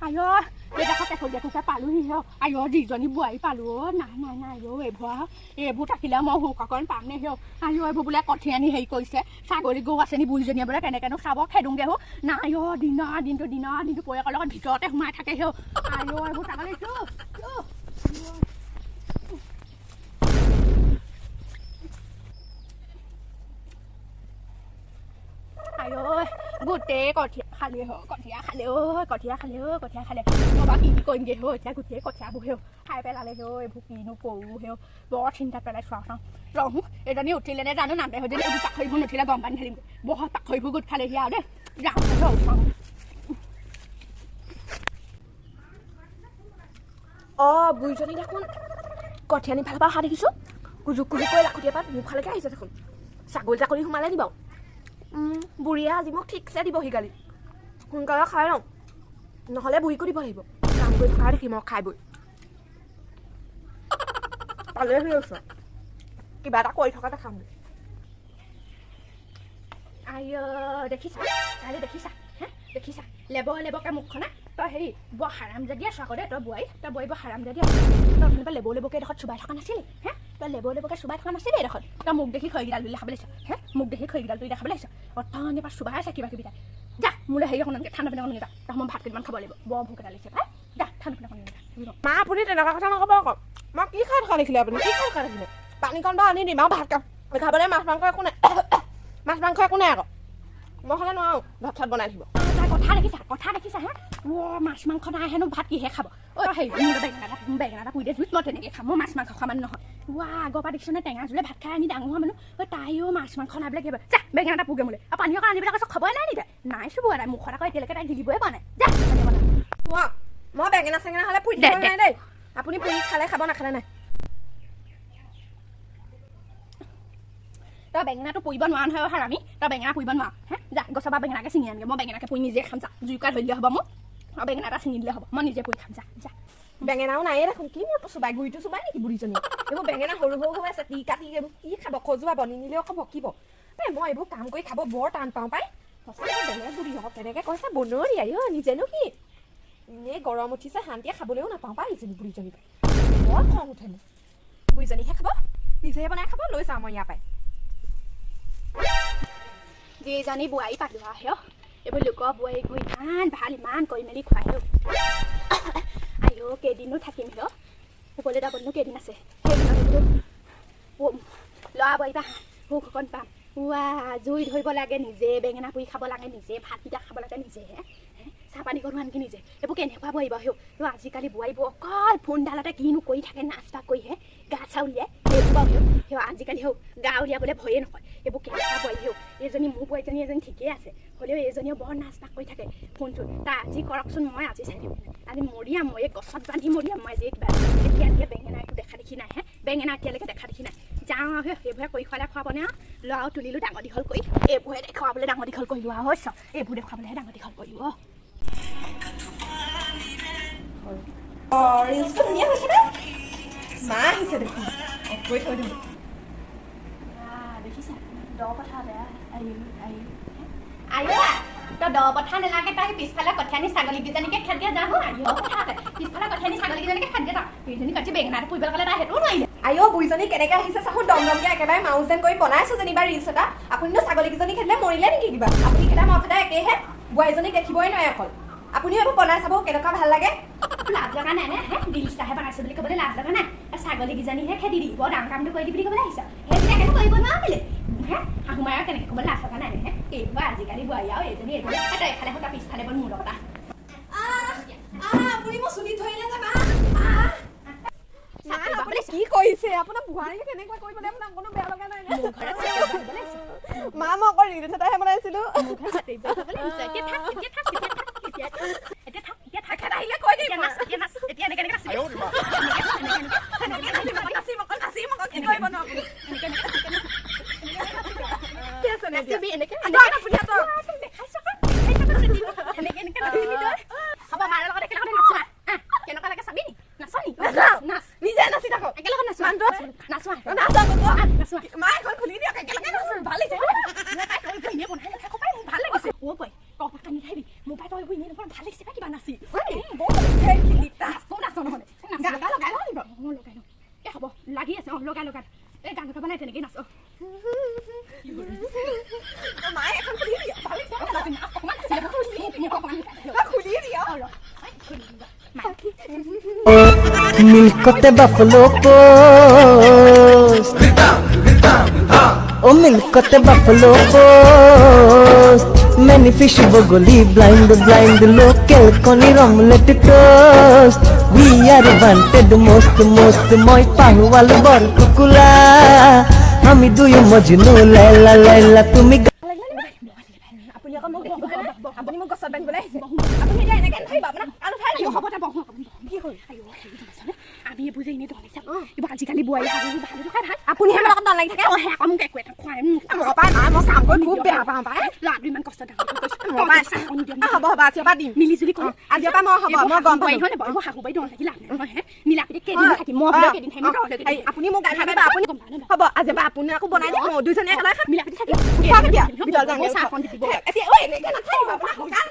আইও এটা কথা কইয়া তোকে পালুহি হে আইও যিজনী বুৱাই পালো নাই নাই নাই আইও এইবোৰ থাকিলে মই হুককন পাম নে হে আইও এইবোৰ বোলে কঠি আনি হেৰি কৰিছে ছাগলী গৰু আছে নি বুঢ়ীজনীয়ে বোলে কেনেকেনো চাব খেদোংগে হো নাই অ দিনটো পৰিয়ালৰ লগত ভিতৰতে সোমাই থাকে হে আইও এইবোৰ ছাগলী আইও গোটেই কঠীয়া খালে হ কঠীয়া খালে মই বা কি কৰিমগে হ এতিয়া গোটেই কঠীয়াবোৰ হেও খাই পেলালে হেও এইবোৰ কিনো কৰোঁ হেও বৰ চিন্তাত পেলাই চাওঁ ৰহো এজনী উঠিলে নে জানো নামে হৈ যদি এইবোৰ পাখৰিবোৰ নুঠিলে গম পানী ঢালিম বহুত পাখৰিবোৰ গোট খালেহি আৰু দেই যাওঁ চাওঁ অঁ বুঢ়ীজনী দেখোন কঠীয়া নি ফালৰ পৰা অহা দেখিছোঁ কুজুক কৰি লাখুটিয়া পাত মোৰ ফালেকে আহিছে দেখোন ছাগলী সোমালে নি বাৰু বুঢ়ীয়ে আজি মোক ঠিকছে দিবহি গালি সোনকালে খাই লওঁ নহ'লে বুঢ়ীকো দিব লাগিব কাম কৰি থকা দেখি মই খাই বৈ পালেহি গৈছ কিবা এটা কৰি থকাতে খাম আইও দেখিছা কালি দেখিছা দেখিছা লেবকে মুখখনা তই হেৰি বৰ হাৰাম যদি আছ আকৌ দে তই বোৱাৰী বৰ হাৰাম যদি আছ তই অথনিৰ পৰা লেবকে এডোখৰত চুবাই থকা নাছিলি তই লেবকে চুবাই থকা নাছিলি এডোখৰত তই মোক দেখি খৰিকেইডাল তুলি দেখাবলৈ আহিছ মোক দেখি খৰিকেইডাল তুলি দেখাবলৈ আহিছ অথনিৰ পৰা চুবাই আছে কিবা কিবি তাই যা মোলৈ হেৰি অকণমানকৈ ঠাণ্ডা পানী অকণমান তই মই ভাত কেইটামান খাব লাগিব বৰ ভোক এটা লাগিছে ভাই যা ঠাণ্ডা পানী অকণমান মা আপুনি তেনেকুৱা কথা নক'ব আকৌ মই কি খাই থকা দেখিলে আপুনি কি খাই থকা দেখিলে পানীকণ বাৰু আনি দিম আৰু ভাত খাবলৈ মাছ মাংস একো নাই আকৌ মই হ'লে নোৱাৰোঁ ভাত চাত বনাই থাকিব কথা দেখিছা হা মাছ মাংস নাই হেনো ভাত কিহে খাব হেৰি মোৰ বেঙেনা এটা পুৰি দে জুইত মই তেনেকৈ খাম মই মাছ মাংস খোৱা মানুহ নহয় আগৰ পৰা দেখিছ নে টেঙা জোলে ভাত খাই আনি ডাঙৰ হোৱা মানুহ তাইও মাছ মাংস নাই বোলে কিবা যা বেঙেনা এটা পুগে মোলে আৰু পানী অকণ আনিবলৈ কৈছোঁ খবৰে নাই নিদে নাই চুবোৱা নাই মুখত আকৌ এতিয়ালৈকে তাই গিলিবই পোৱা নাই যা মই বেঙেনা চেঙেনা হ'লে পুৰি দিব নাই দেই আপুনি পুৰি খালে খাব নাখালে নাই তই বেঙেনাটো পুৰিব নোৱাৰ নহয় হাৰামি তই বেঙেনা পুৰিব নোৱাৰ যা গছৰ পৰা বেঙেনাকে ছিঙি আনগে মই বেঙেনাকে পুৰি নিজে খাম যা জুইকা ধৰি দিলে হ'ব মোক আৰু বেঙেনা এটা ছিঙি দিলে হ'ব মই নিজে পুৰি খাম যা বেঙেনাও নাইয়ে দেখোন কি মোৰ চুবাই গুৰিটো চুবাই নেকি বুঢ়ীজনী এইবোৰ বেঙেনা সৰু হৈ আছে টি কাটি এইবোৰ কি খাব খজুৱাব নিনিলেও আকৌ ভকিব মই এইবোৰ কাম কৰি খাব বৰ টান পাওঁ পাই সঁচাকৈ বেলেগ বুঢ়ী হ'ব তেনেকৈ কৈছে বনৰীয়া নিজেনো কি এনেই গৰম উঠিছে শান্তিয়ে খাবলৈও নাপাওঁ পাই ইজনী বুঢ়ীজনী পাই বৰ খং উঠে মোৰ বুঢ়ীজনীহে খাব নিজে বনাই খাব লৈ চাওঁ মই ইয়াৰ পাই যিজনী বোৱাৰী পালোঁ আহে এইবোৰ লোকৰ বোৱাৰী গৈ ইমান ভাল ইমান কৰি মেলি খুৱাই আইও কেইদিনো থাকিম হে সকলোৱে যাবলৈনো কেইদিন আছে সেইদিনত ল'ৰা বোৱাৰী পা সুখ অকণ পাম জুই ধৰিব লাগে নিজে বেঙেনা পুৰি খাব লাগে নিজে ভাতকেইটা খাব লাগে নিজে চাহ পানী কৰো আনকি নিজে এইবোৰ কেনেকুৱা বোৱাৰী বাৰু আজিকালি বোৱাৰীবোৰ অকল ফোনডালতে কিনো কৰি থাকে নাচ বাগ কৰিহে গা চা উলিয়াই সেইবোৰ বাৰু আজিকালি গা উলিয়াবলৈ ভয়ে নকয় এইবোৰ কেনেকুৱা বোৱাৰী এইজনী মোৰ বোৱাৰীজনী এজনী ঠিকেই আছে হ'লেও এইজনীও বৰ নাচ বাগ কৰি থাকে ফোনটোত তাই আজি কৰকচোন মই আজি চাই দিম আজি মৰিয়াম মই এই গছত বান্ধি মৰিয়াম মই আজি কিবা এতিয়ালৈকে বেঙেনা একো দেখা দেখি নাই বেঙেনা এতিয়ালৈকে দেখা দেখি নাই যাওঁ আৰু সেইবোৰে কৰি খুৱালে খুৱাবনে আৰু ল'ৰাও তুলিলোঁ ডাঙৰ দীঘল কৰি এইবোৰে দেখুৱাবলৈ ডাঙৰ দীঘল কৰি লোৱা হৈছ এইবোৰ দেখুৱাবলৈহে ডাঙৰ দীঘল কৰিলোঁ ৰিলচটো ধুনীয়া হৈছে নে মা আহিছে দেখোন কৈ থৈ দিম দেখিছা দ কথা বেয়া আইও তই দ কথা নালাগে তই পিছফালে কঠীয়া নি ছাগলীকেইজনীকে খেদ দিয়া যাওঁ পিছফালে কঠীয়া নি ছাগলীকেইজনীকে খেদ দিয়া যাওঁ সেইজনী কঠি বেঙেনাটো পুৰিবলৈ ক'লে তাই সেইটোও নোৱাৰিলে আইও বুঢ়ীজনী কেনেকৈ আহিছে চাহো দমদমকৈ একেবাৰে মাউচ যেন কৰি বনাইছোঁ যেনিবা ৰিলচ এটা আপুনিনো ছাগলীকেইজনী খেদিলে মৰিলে নেকি কিবা আপুনি খেদা মই খেদা একেহে বোৱাৰীজনীক দেখিবই নোৱাৰে অকল আপুনিও এইবোৰ বনাই চাব কেনেকুৱা ভাল লাগে লাজ লগা নাই নে ৰিলচটাহে বনাইছোঁ বুলি ক'বলৈ লাজ লগা নাই ছাগলীকেইজনীহে খেদি দি বৰ ডাঙৰ কামটো কৰি দি বুলি ক'বলৈ আহিছা সেইবিলাকেনো কৰিব নোৱাৰিলে শাহু মায়ে কেনেকৈ ক'বলৈ লাজ লগা নাই নে এইবোৰ আজিকালি বোৱাৰী আৰু এইজনী তই এফালে সূতা পিছফালে বৰ মোৰ লগতা আপুনি মোৰ চুলি ধৰিলে যাবা কি কৰিছে আপোনাৰ বোৱাৰীয়ে কেনেকুৱা কৰিবলৈ আপোনাক কোনো বেয়া লগা নাই মা মই অকল ৰিলচ এটাহে বনাইছিলোঁ লগাই এই গান গাব নাই তেনেকৈ নাচ মায়ে এখন খুলি দিয়া ভালে খুলি দিয়া मिलकते बफलो पोस्ट ओ मिलकते बफलो पोस्ट मैंने फिश बगोली ब्लाइंड ब्लाइंड लोकल कोनी omelette toast we are wanted most most মই পাহুৱাল বৰ কুকুলা আমি দুই মজনু লাইলা লাইলা তুমি আপুনি মোক গছত বান্ধিবলৈ আহিছে আপুনি এতিয়া এনেকৈ নাথাকিব আপোনাক আৰু ঠাই দিব হ'ব দে বহু কি হ'ল আমি বুজি এনে দলে যাব কিবা আজিকালি বোৱাৰী হাবু ভালো থকা ভাল আপুনি আমাৰ লগত লাগি থাকে অ হে কম একো এটা খুৱাই মই পাই মা মই কাম কৰি খুব বেয়া পাওঁ পাই লাভ ইমান কষ্ট ডাঙৰ কৈছো মই পাই হ'ব হ'ব আজিৰ পৰা দিম মিলি জুলি কৰো আজিৰ পৰা মই হ'ব মই গম পাই হয় নহয় হাবু বাই দল লাগি লাভ নাই হে মিলাপিতে কেদিন থাকিম মই কেদিন থাকিম আপুনি মোক গালি দিবা আপুনি হ'ব আজিৰ পৰা আপুনি আকৌ বনাই দিম মই দুইজনে একেলগে খাম মিলাপিতে থাকিম কেতিয়া বিদল যাম চাহখন দিব এতিয়া ঐ এনেকৈ নাথাকিব আপোনাক